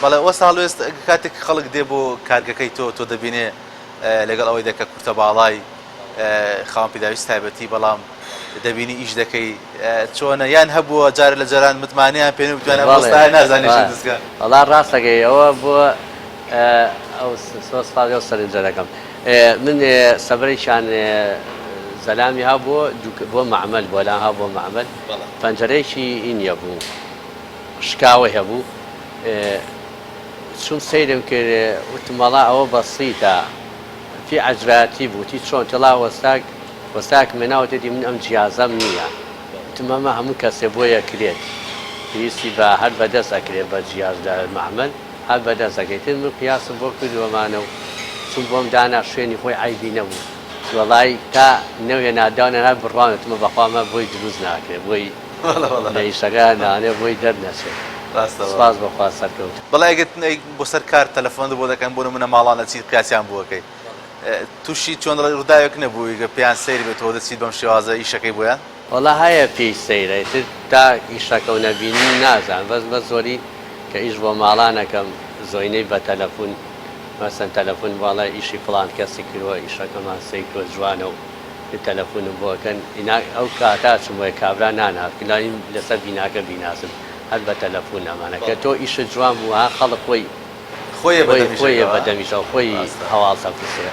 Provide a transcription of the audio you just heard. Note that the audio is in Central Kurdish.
بەڵێ وەستا هەڵوێست کاتێک خەڵک دێ بۆ کارگەکەی تۆ دەبینێ لەگەڵ ئەوەی دەکە کورتە باڵای خاوەن پێداویست تایبەتی بەڵام دەبینی ئیش دەکەی چۆنە یان هەبووە جارە لە جەران متمانیان پێ بتوانە وەستا نازانیش دەستکە وەڵا ڕاستەکەی ئەوە بووە ئەو سوپاس ئەو سەرنجەرەکەم من سەبرەیشان زەلامی هەبووە بۆ معمەل بۆ لان هەبووە معمەل پەنجەرەیەکی ئینیە بوو شکاوە هەبوو چون سەیرم کرد وتم وەڵا ئەوە بەسیتە في عجراتی بوو تی چۆن تێڵا وەستاک مێناوە تێدی من ئەم جیازەم نییە وتم ئەمە هەموو کەسێ بۆ یەکرێت پێویستی بە هەر بەدەست ئەکرێت بە جیاز لە معمەل هەر بەدەست ئەکەیت من قیاسم بۆ کردوەمانە و چون بۆم دانا شوێنی خۆی عیبی نەبوو وەڵای تا نەوێ ناداونە هەر بڕوانێتمە بەخوامە بۆی دروست ناکرێت بۆی لە ئیشەکە نانێ بۆی دەرنەچێت سپاس بەخوا سەرکەوت بەڵێ ئەگەر بۆ سەر کار تەلەفۆن بۆ دەکەن بۆ نمونە ماڵانە چیت قیاسیان بووەکەی تووشی چۆن ڕووداوێک نەبووی کە پێیان سەیری بێتەوە دەچیت بەم شێوازە ئیشەکەی بۆیان وەڵا هەیە پێی سەیرە تر تا ئیشەکە و نەبینی نازان بە زۆری کە ئیش بۆ ماڵانەکەم زۆینەی بە تەلەفۆن مەسەن تەلەفۆن باڵای ئیشی فڵان کەسی کردووە ئیشەکەمان سەی کرۆ جوانە و تەلەفۆنم بۆکەن ئەو کاتا چم بۆی کابرا نانات کلانی لەسەر بیناکە بیناسم هەر بە تەلەفۆن ئەمانە کە تۆ ئیشت جوان بووە خەڵک خۆی بەدەمیشە خۆی هەواڵ سەفرسێ